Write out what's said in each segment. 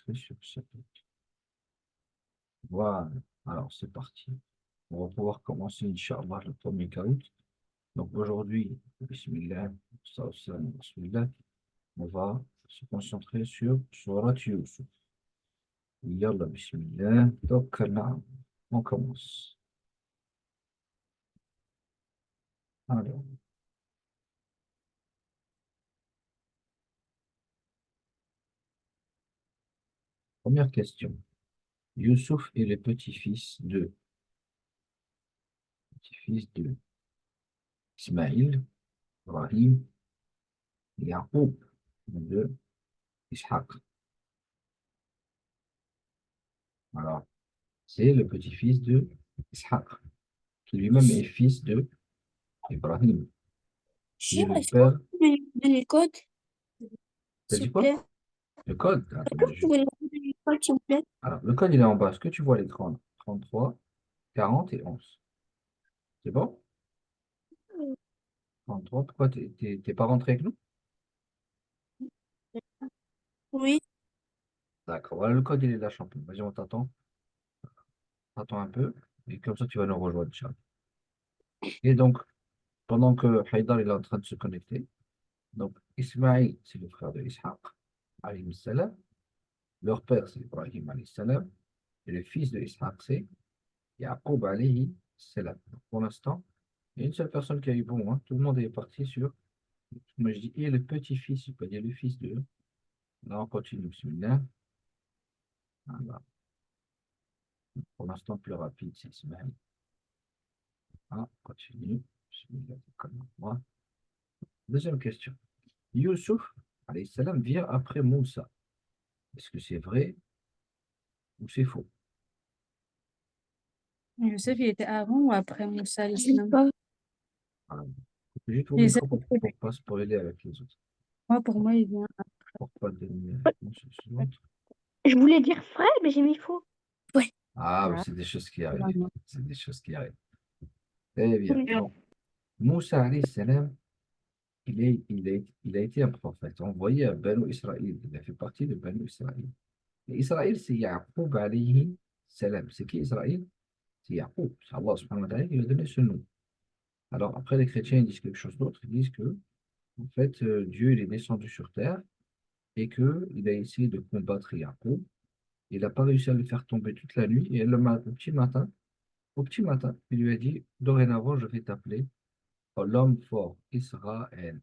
concentrer sur ce truc. Voilà. Alors, c'est parti. On va pouvoir commencer, Inch'Allah, le premier caout. Donc, aujourd'hui, Bismillah, Bismillah, on va se concentrer sur Surat Yusuf. Yallah, Bismillah. Donc, là, on commence. Alors, première question. Youssouf est le petit-fils de Ismaïl, Ibrahim, Yaqub, de Ishaq. Alors, c'est le petit-fils de Ishaq, qui lui-même est fils de Ibrahim, qui est Chir, le est-ce que père. vous pouvez nous donner le code, T'as s'il dit vous quoi? plaît? Le code? Est-ce que Attendez, vous pouvez nous donner le code, s'il vous plaît? alors, le code, il est en bas. Est-ce que tu vois à l'écran? 33, 40 et 11. C'est bon? 33, pourquoi t'es pas rentré avec nous? Oui. D'accord, voilà, le code, il est là, champion. Vas-y, on t'attend. Attends un peu. Et comme ça, tu vas nous rejoindre, Inch'Allah. Et donc, pendant que Haïdar il est en train de se connecter, donc Ismaïl, c'est le frère de Ishaq, alayhi salam. Leur père, c'est Ibrahim, alayhi salam. Et le fils de Ishaq, c'est Yaqub, alayhi salam. Donc, pour l'instant, il y a une seule personne qui a eu bon. Hein. Tout le monde est parti sur. Moi, je dis, et le petit-fils, je peux dire le fils de. Là, on continue. Bismillah. Voilà. Pour l'instant, plus rapide, c'est Ismaïl. Ah, on continue. Bismillah, comme moi. Deuxième question. Youssouf, alayhi salam, vient après Moussa. Est-ce que c'est vrai ou c'est faux? Youssef, il était avant ou après Moussa, alayhi Je sais salam? pas. Voilà. Faut juste ouvrir Youssef, micro pour ne pas spoiler avec les autres. pour moi, il vient. Pour pas donner la réponse suivante. Je voulais dire frère, mais j'ai mis faux. Ouais. Ah, mais Ah, c'est des choses qui arrivent. finalement. C'est des choses qui arrivent. Très bien. Oui. Donc, Moussa, alayhi salam, il a été un prophète envoyé à Banu Israël. Il a fait partie de Banu Israël. Et Israël, c'est Yaqub alayhi salam. C'est qui Israël? C'est Yaqub. C'est Allah subhanahu wa ta'ala qui lui a donné ce nom. Alors, après, les chrétiens ils disent quelque chose d'autre. Ils disent que, en fait, Dieu il est descendu sur terre et qu'il a essayé de combattre Yaqub. Il n'a pas réussi à le faire tomber toute la nuit. Et au petit matin, il lui a dit, dorénavant, je vais t'appeler l'homme fort, Israël.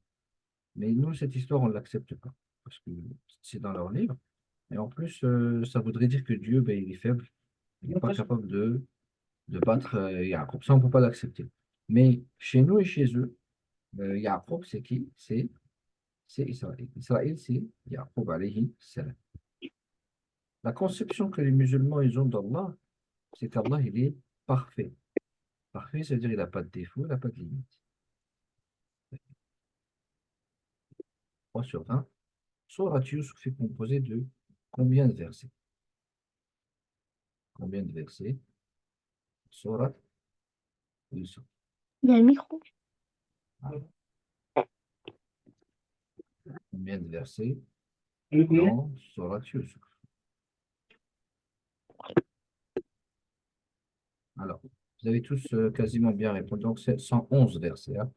Mais nous, cette histoire, on ne l'accepte pas. Parce que c'est dans leur livre. Et en plus, ça voudrait dire que Dieu, ben, il est faible. Il n'est pas capable de battre Yacoub. Ça, on ne peut pas l'accepter. Mais chez nous et chez eux, Yacoub, c'est qui? C'est Israël. Israël, c'est Yacoub alayhi salam. La conception que les musulmans ils ont d'Allah, c'est qu'Allah, il est parfait. Parfait, c'est-à-dire qu'il n'a pas de défaut, il n'a pas de limite. 3 sur 20. Sourate Yusuf est composé de combien de versets? Combien de versets? Sourate Yusuf. Il y a le micro. Combien de versets dans Sourate Yusuf? Alors, vous avez tous quasiment bien répondu. Donc, c'est 111 versets. Hein.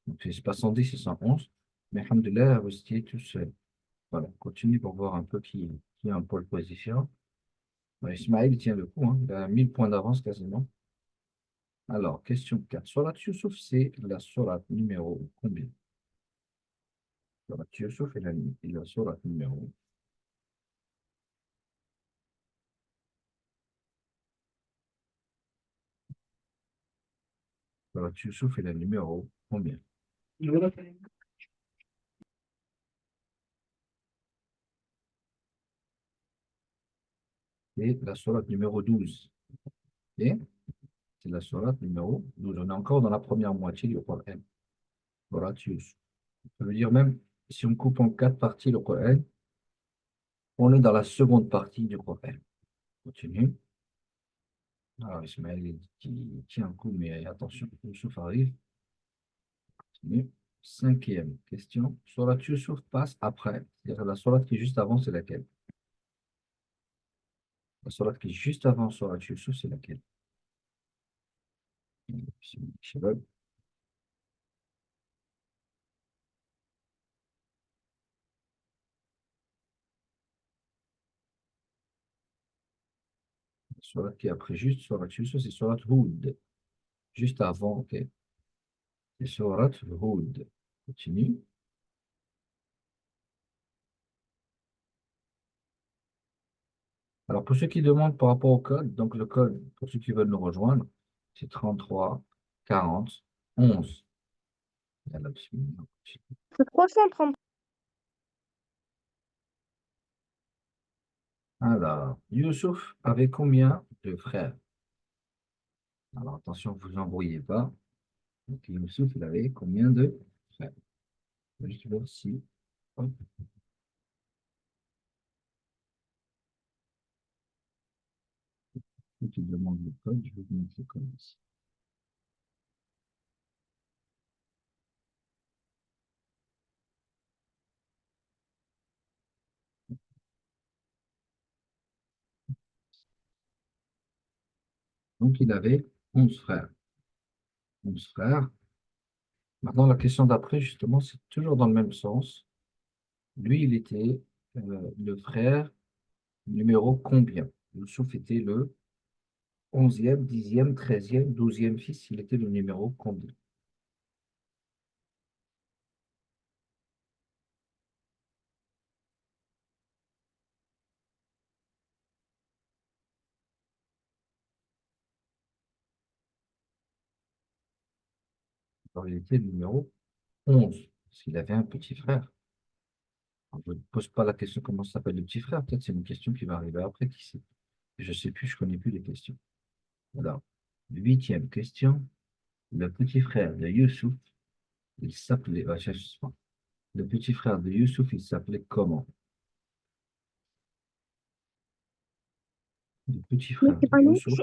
Donc, c'est pas 110, c'est 111. Mais, alhamdoulilah, vous étiez tous. Voilà, on continue pour voir un peu qui a un pôle position. Ouais, Ismaël tient le coup. Hein. Il a 1000 points d'avance quasiment. Alors, question 4. Sourate Yusuf, c'est la sourate numéro combien? Sourate Yusuf est la sourate numéro. Sourate Yusuf est la numéro combien? C'est la sourate numéro 12. Et c'est la sourate numéro 12. On est encore dans la première moitié du Coran. Sourate Yusuf. Ça veut dire même, si on coupe en 4 parties le Coran, on est dans la seconde partie du Coran. Continue. Alors, Ismaël qui tient un coup, mais attention, Youssouf arrive. Continue. Cinquième question. Sourate Yusuf passe après. C'est-à-dire la sourate qui est juste avant, c'est laquelle? La sourate qui est juste avant sourate Yusuf, c'est laquelle? Shabab. La sourate qui est après juste sourate Yusuf, c'est sourate Hud. Juste avant, ok. C'est sourate Hud. Continue. Alors, pour ceux qui demandent par rapport au code, donc le code, pour ceux qui veulent nous rejoindre, c'est 33 40 11. Yallah, bismillah. C'est 330. Alors, Youssouf avait combien de frères? Alors, attention, vous vous embrouillez pas. Donc, Youssouf, il avait combien de frères? Je vais juste voir si. Hop, si tu demandes le code, je vais vous mettre le code ici. Donc, il avait 11 frères. 11 frères. Maintenant, la question d'après, justement, c'est toujours dans le même sens. Lui, il était le frère numéro combien? Youssouf était le 11e, 10e, 13e, 12e fils. Il était le numéro combien? Alors, il était le numéro 11, parce qu'il avait un petit frère. Alors, je ne pose pas la question comment s'appelle le petit frère. Peut-être c'est une question qui va arriver après, qui sait. Je ne sais plus, je ne connais plus les questions. Alors, huitième question. Le petit frère de Youssouf, il s'appelait. Le petit frère de Youssouf, il s'appelait comment? Le petit Mais frère de Youssouf.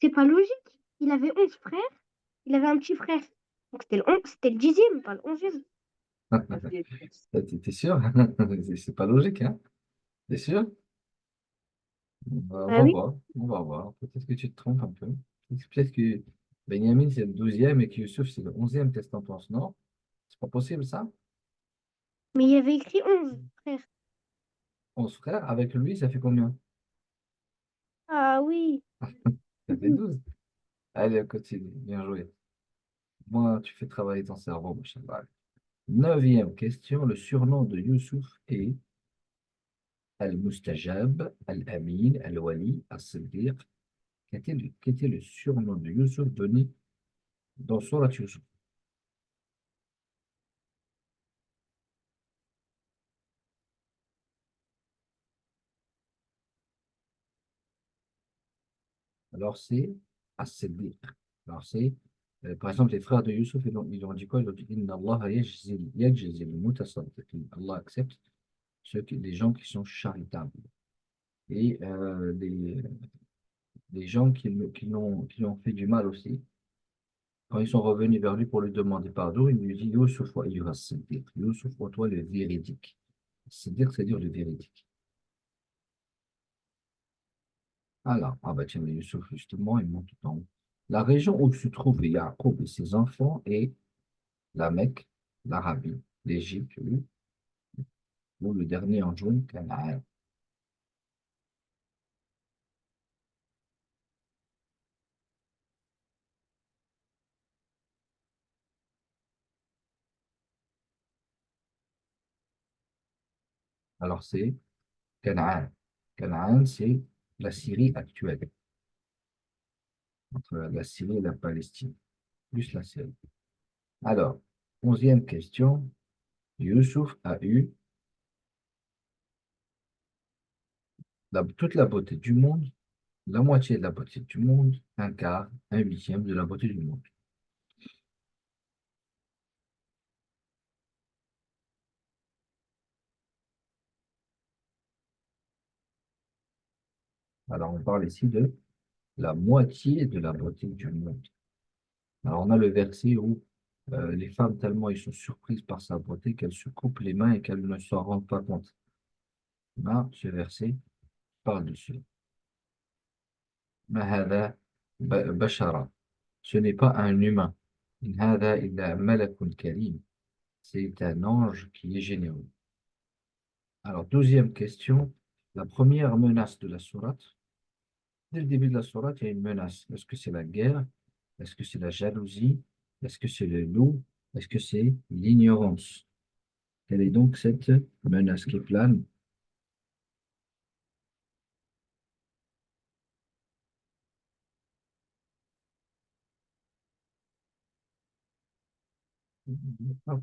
c'est pas logique. Il avait 11 frères. Il avait un petit frère. Donc c'était le 10e, pas le 11e. T'es sûr? C'est pas logique, hein? T'es sûr? On Ah va oui. voir. On va voir. Peut-être que tu te trompes un peu. Peut-être que Benjamin, c'est le 12e et que Youssouf, c'est le 11e. Qu'est-ce que t'en penses? Non? C'est pas possible, ça? Mais il y avait écrit 11 frères. 11 frères, avec lui, ça fait combien? Ah oui. Ça fait 12. Allez, on continue. Bien joué. Moi, tu fais travailler ton cerveau, machallah. Neuvième question. Le surnom de Youssouf est Al-Mustajab, Al-Amin, Al-Wali, Al-Siddiq. Quel était le surnom de Youssouf donné dans Surat Youssouf? Alors, c'est As-Siddiq. Alors, c'est, par exemple, les frères de Youssouf, ils ont dit quoi? Ils ont dit Inna Allah yajzil mutasaddiqin. Allah accepte les gens qui sont charitables. Et les gens qui l'ont fait du mal aussi, quand ils sont revenus vers lui pour lui demander pardon, il lui dit Youssouf wa ayyuha Siddiq. Youssouf, wa toi le véridique. Siddiq, c'est-à-dire le véridique. Alors, ah bah tiens, mais Youssouf, justement, il monte tout en haut. La région où se trouvent Yacoub et ses enfants est la Mecque, l'Arabie, l'Égypte, oui, ou le dernier en jaune, Canaan. Alors, c'est Canaan. Canaan, c'est la Syrie actuelle, entre la Syrie et la Palestine, plus la Syrie. Alors, onzième question. Youssouf a eu toute la beauté du monde, la moitié de la beauté du monde, un quart, un huitième de la beauté du monde. Alors, on parle ici de la moitié de la beauté du monde. Alors, on a le verset où les femmes, tellement ils sont surprises par sa beauté qu'elles se coupent les mains et qu'elles ne s'en rendent pas compte. Là, ce verset parle de cela. ما هذا بشرة. Ce n'est pas un humain. إن هذا إلا ملك كريم. C'est un ange qui est généreux. Alors, deuxième question. La première menace de la sourate. Dès le début de la sourate, il y a une menace. Est-ce que c'est la guerre? Est-ce que c'est la jalousie? Est-ce que c'est le loup? Est-ce que c'est l'ignorance? Quelle est donc cette menace qui plane? Hop,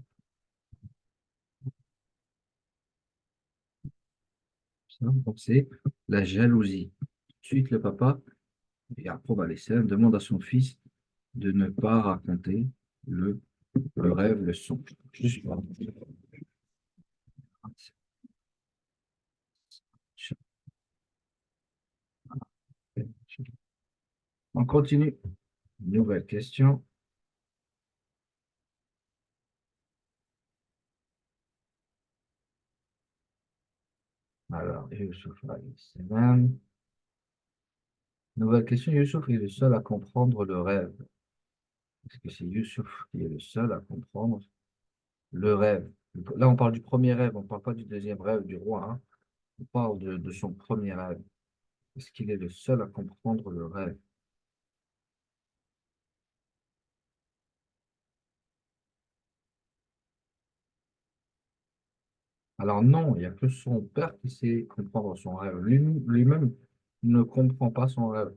ça, donc c'est la jalousie. Ensuite, le papa, Yacoub alayhi salam, demande à son fils de ne pas raconter le, le rêve, le songe. Juste voir. On continue. Nouvelle question. Alors, Youssouf alayhi salam. Nouvelle question. Youssouf est le seul à comprendre le rêve. Est-ce que c'est Youssouf qui est le seul à comprendre le rêve? Là, on parle du premier rêve, on ne parle pas du deuxième rêve du roi, hein. On parle de son premier rêve. Est-ce qu'il est le seul à comprendre le rêve? Alors non, il n'y a que son père qui sait comprendre son rêve. Lui-même ne comprend pas son rêve.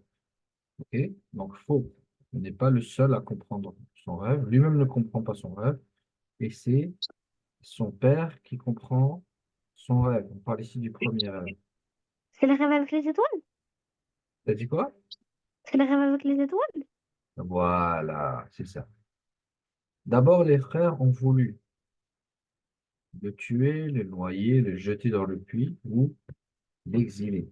Ok. Donc faux. Il n'est pas le seul à comprendre son rêve. Lui-même ne comprend pas son rêve. Et c'est son père qui comprend son rêve. On parle ici du premier rêve. C'est le rêve avec les étoiles? T'as dit quoi? C'est le rêve avec les étoiles? Voilà, c'est ça. D'abord, les frères ont voulu le tuer, le noyer, le jeter dans le puits ou l'exiler.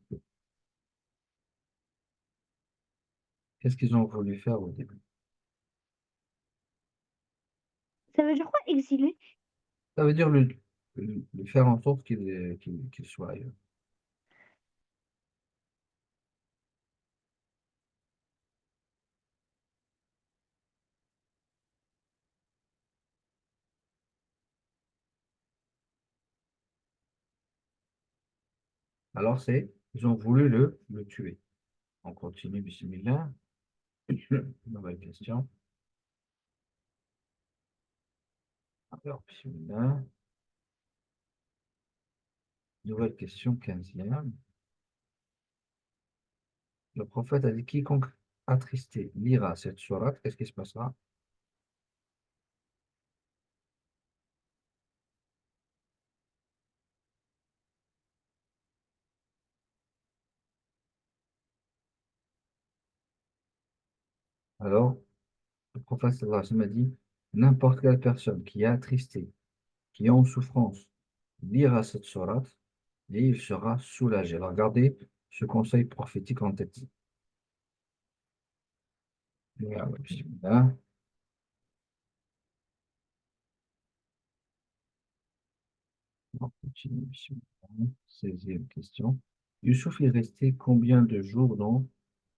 Qu'est-ce qu'ils ont voulu faire au début? Ça veut dire quoi, exilé? Ça veut dire le faire en sorte qu'il soit ailleurs. Alors ils ont voulu le tuer. On continue, bismillah. Nouvelle question. Alors, bismillah. Nouvelle question, 15e. Le prophète a dit, quiconque attristé lira cette sourate, qu'est-ce qui se passera? Alors, le prophète sallallahu alayhi wa sallam a dit, n'importe quelle personne qui est attristée, qui est en souffrance, lira cette sourate et il sera soulagé. Alors, gardez ce conseil prophétique en tête. Voilà, bismillah. On continue, bismillah. 16e question. Youssouf est resté combien de jours dans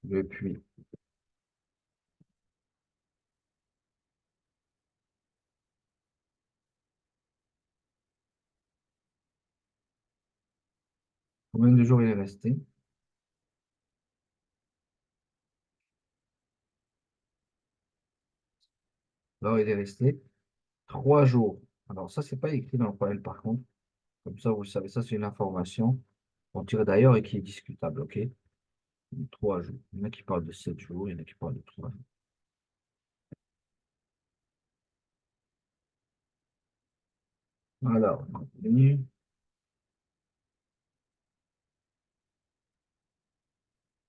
le puits? Combien de jours il est resté? Alors, il est resté 3 jours. Alors, ça, c'est pas écrit dans le Coran, par contre. Comme ça, vous le savez, ça, c'est une information qu'on tire d'ailleurs et qui est discutable, ok? 3 jours. Il y en a qui parlent de 7 jours, il y en a qui parlent de 3 jours. Alors, on continue.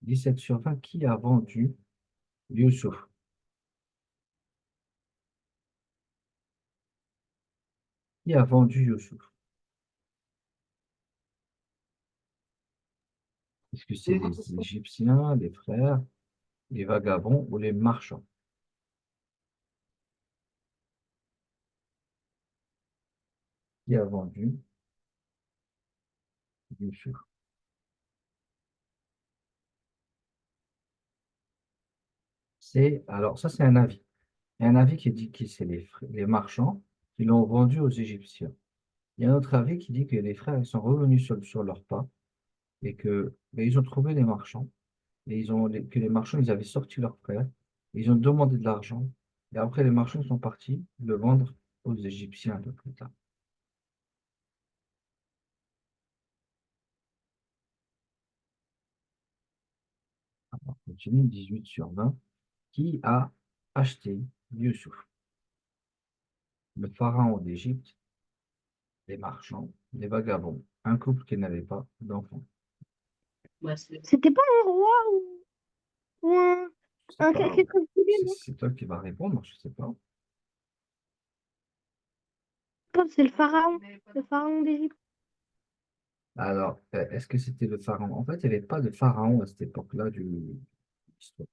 17/20, qui a vendu Youssouf? Qui a vendu Youssouf? Est-ce que c'est les Égyptiens, les frères, les vagabonds ou les marchands? Qui a vendu Youssouf? Alors ça, c'est un avis. Il y a un avis qui dit que c'est les marchands qui l'ont vendu aux Égyptiens. Il y a un autre avis qui dit que les frères ils sont revenus sur leur pas et que ben, ils ont trouvé les marchands et que les marchands ils avaient sorti leurs frères, ils ont demandé de l'argent et après les marchands sont partis le vendre aux Égyptiens un peu plus tard. On continue 18/20. Qui a acheté Youssouf? Le pharaon d'Égypte, les marchands, les vagabonds, un couple qui n'avait pas d'enfants. C'était pas un roi ou C'est pas, quelque chose de stylé, non? c'est toi qui vas répondre, je sais pas. Je pense que c'est le pharaon d'Égypte. Alors, est-ce que c'était le pharaon? En fait, il n'y avait pas de pharaon à cette époque-là du l'histoire.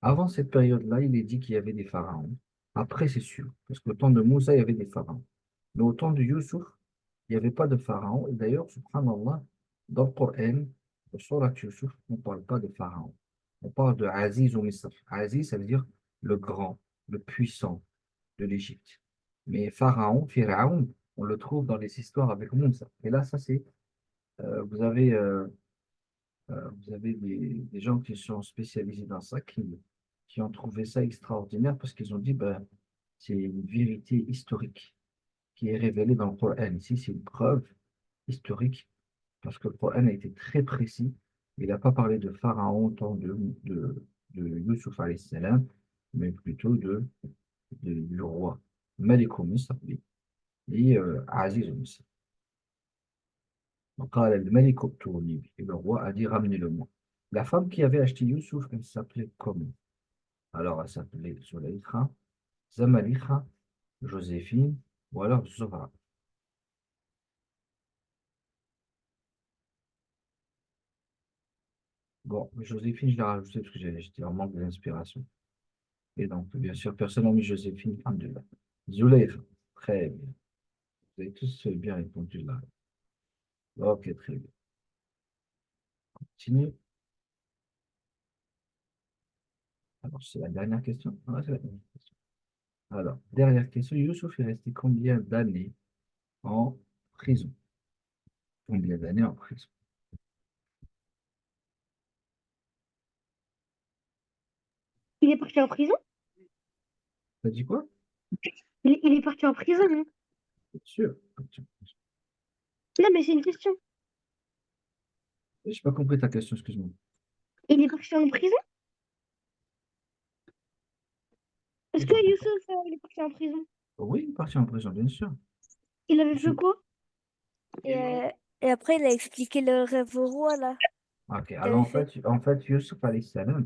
Avant cette période-là, il est dit qu'il y avait des pharaons. Après, c'est sûr, parce qu'au temps de Moussa, il y avait des pharaons. Mais au temps de Youssouf, il n'y avait pas de pharaon. Et d'ailleurs, subhanallah, dans le Coran, au Surat Youssouf, on ne parle pas de pharaon. On parle de Aziz ou Misr. Aziz, ça veut dire le grand, le puissant de l'Égypte. Mais pharaon, Pharaon, on le trouve dans les histoires avec Moussa. Et là, ça, c'est, vous avez des gens qui sont spécialisés dans ça, qui ont trouvé ça extraordinaire parce qu'ils ont dit, ben, c'est une vérité historique qui est révélée dans le Coran. Ici, c'est une preuve historique parce que le Coran a été très précis. Il n'a pas parlé de Pharaon au temps de Yusuf alayhi salam, mais plutôt du roi Malik Misr et Aziz Misr. وقال الملك ائتوني به. Et le roi a dit, ramenez-le-moi. La femme qui avait acheté Youssouf, elle s'appelait comment? Alors, elle s'appelait Zulaïkha, Zamalikha, Joséphine, ou alors Zohra. Bon, Joséphine, je l'ai rajouté parce que j'étais en manque d'inspiration. Et donc, bien sûr, personne n'a mis Joséphine, alhamdoulilah. Zulaïkha, très bien. Vous avez tous bien répondu là. Ok, très bien. Continue. Alors, c'est la dernière question. Ouais, c'est la dernière question. Alors, dernière question. Youssouf est resté combien d'années en prison? Combien d'années en prison? Il est parti en prison? T'as dit quoi? Il est parti en prison, non? Bien sûr. Non, mais c'est une question. Je n'ai pas compris ta question, excuse-moi. Il est parti en prison? Est-ce J'ai que pas compris. Youssouf, il est parti en prison? Oui, il est parti en prison, bien sûr. Il avait fait Youssouf- quoi? Et, et après, il a expliqué le rêve au roi, là, Ok, qu'il alors avait fait. Youssouf alayhi salam,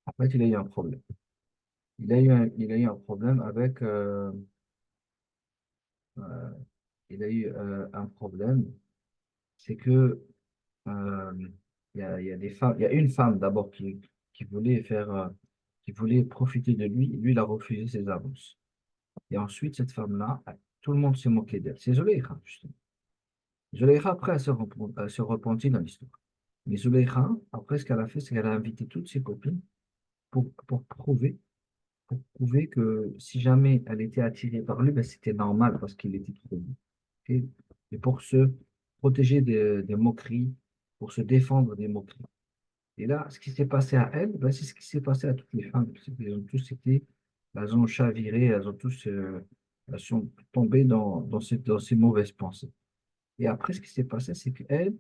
en fait, il a eu un problème. Il a eu un problème avec, euh, il a eu un problème, c'est que il y a des femmes, il y a une femme d'abord qui voulait qui voulait profiter de lui. Lui, il a refusé ses avances. Et ensuite, cette femme-là, tout le monde s'est moqué d'elle. C'est Zulaykha, justement. Zulaykha, après, elle se repentit dans l'histoire. Mais Zulaykha, après, ce qu'elle a fait, c'est qu'elle a invité toutes ses copines pour prouver que si jamais elle était attirée par lui, ben, c'était normal parce qu'il était trop beau. Ok. Et pour se protéger des moqueries, pour se défendre des moqueries. Et là, ce qui s'est passé à elle, ben, c'est ce qui s'est passé à toutes les femmes. Elles ont tous été, elles ont chaviré, elles sont tombées dans ces mauvaises pensées. Et après, ce qui s'est passé, c'est qu'elle,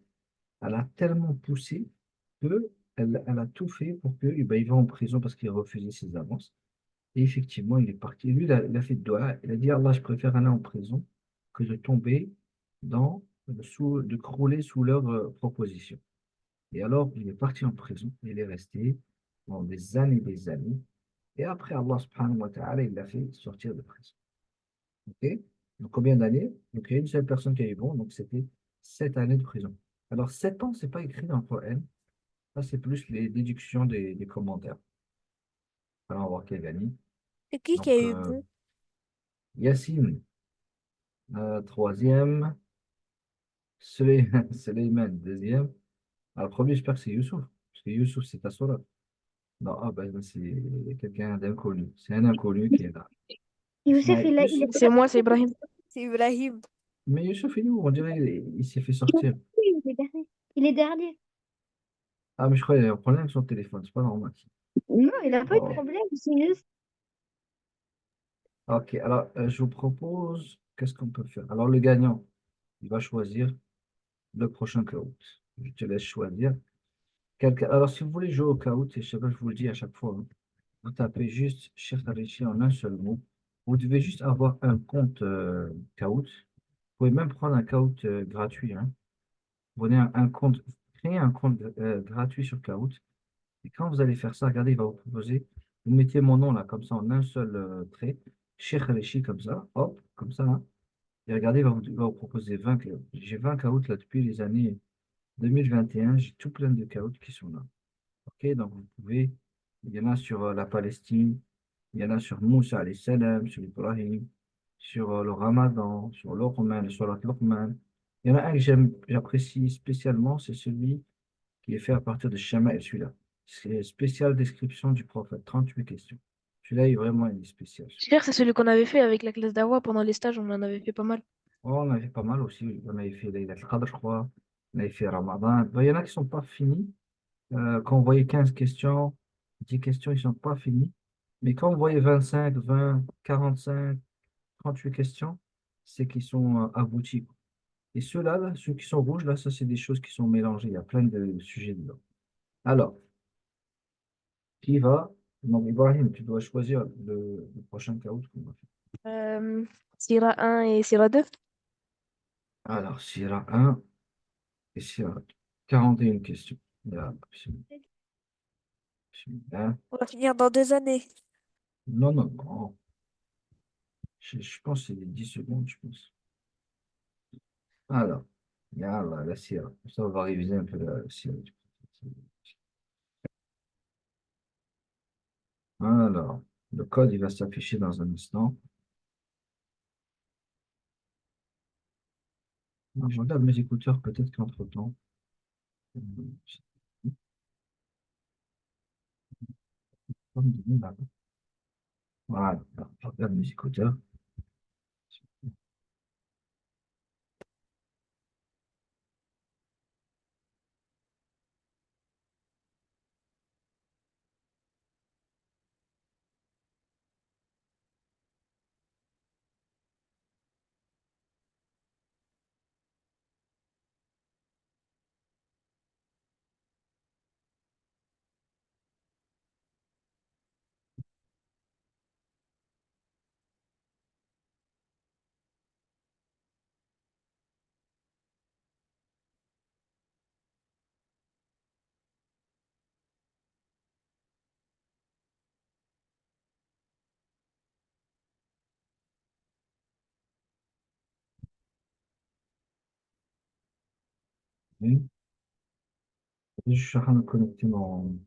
elle a tellement poussé que elle a tout fait pour que, eh ben, il va en prison parce qu'il a refusé ses avances. Et effectivement, il est parti. Lui, il a fait de doigt. Il a dit, Allah, je préfère aller en prison que de tomber de crouler sous leurs propositions. Et alors, il est parti en prison. Il est resté pendant des années. Et après, Allah subhanahu wa ta'ala, il l'a fait sortir de prison. OK? Donc, combien d'années? Donc, il y a une seule personne qui a eu bon. Donc, c'était 7 années de prison. Alors, 7 ans, c'est pas écrit dans le Coran. Ça, c'est plus les déductions des commentaires. Alors, on va voir qui a gagné. C'est qui Donc, a eu bon? Yassine, troisième. Suleiman, deuxième. Alors, premier, j'espère que c'est Youssouf. Parce que Youssouf, c'est ta sourate. Non, ah ben, c'est quelqu'un d'inconnu. C'est un inconnu qui est là. Youssef, Mais il est C'est moi, c'est Ibrahim. C'est Ibrahim. mais Youssef, il est où? On dirait il s'est fait sortir. il est dernier. Il est dernier. Ah, mais je crois qu'il a un problème avec son téléphone. C'est pas normal. Non, il n'a pas eu de Bon. problème. C'est juste. Ok, alors je vous propose, qu'est-ce qu'on peut faire? Alors le gagnant, il va choisir le prochain caout. Je te laisse choisir. Alors si vous voulez jouer au caout, et je sais pas, je vous le dis à chaque fois, hein, vous tapez juste Cheikh Tarichi en un seul mot. Vous devez juste avoir un compte caout. Vous pouvez même prendre un caout gratuit, hein. Vous prenez un compte, créez un compte gratuit sur caout. Et quand vous allez faire ça, regardez, il va vous proposer, vous mettez mon nom là, comme ça, en un seul trait, Cheikh Tarichi comme ça, hop, comme ça, hein. Et regardez, il va vous proposer 20 caoutchoucs. J'ai 20 caoutchoucs là depuis les années 2021. J'ai tout plein de caoutchoucs qui sont là. Ok, donc vous pouvez, il y en a sur la Palestine, il y en a sur Moussa alayhi salam, sur Ibrahim, sur le Ramadan, sur l'Oqman, sur l'Oqman. Il y en a un que j'apprécie spécialement, c'est celui qui est fait à partir de Shama et celui-là. C'est spécial description du prophète, 38 questions. Celui-là, il est vraiment il est spécial. J'espère que c'est celui qu'on avait fait avec la classe d'Awa pendant les stages, on en avait fait pas mal. Oh, on avait pas mal aussi. On avait fait Laylat al-Qadr, je crois. On avait fait Ramadan. Ben, il y en a qui ne sont pas finis. Quand on voyait 15 questions, 10 questions, ils ne sont pas finis. Mais quand on voyait 25, 20, 45, 38 questions, c'est qu'ils sont aboutis, quoi. Et ceux-là, là, ceux qui sont rouges, là, ça, c'est des choses qui sont mélangées. Il y a plein de sujets dedans. Alors, qui va? Donc, Ibrahim, tu dois choisir le prochain caout qu'on va faire. Sira 1 et Sira 2. Alors, Sierra 1 et Sierra 2. 41 questions. Il y a absolument. On va finir dans 2 années. Non, non, non. Je pense que c'est les 10 secondes, je pense. Alors, yallah, la Sierra. Ça, on va réviser un peu la Sierra. Alors, le code, il va s'afficher dans un instant. Je regarde mes écouteurs, peut-être qu'entre-temps. Voilà, je regarde mes écouteurs. Oui. Je suis en train de connecter mon.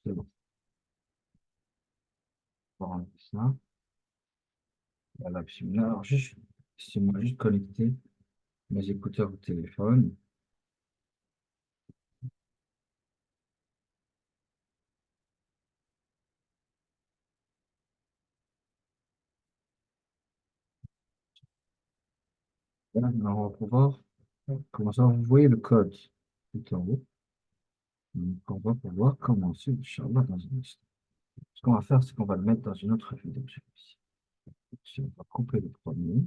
C'est bon, on va enlever ça. Voilà, bismillah. Alors, juste, c'est moi juste connecter mes écouteurs au téléphone. Voilà, alors, on va pouvoir commencer. Vous voyez le code tout en haut. Donc, on va pouvoir commencer, Inch'Allah, dans un instant. Ce qu'on va faire, c'est qu'on va le mettre dans une autre vidéo. On va couper le premier.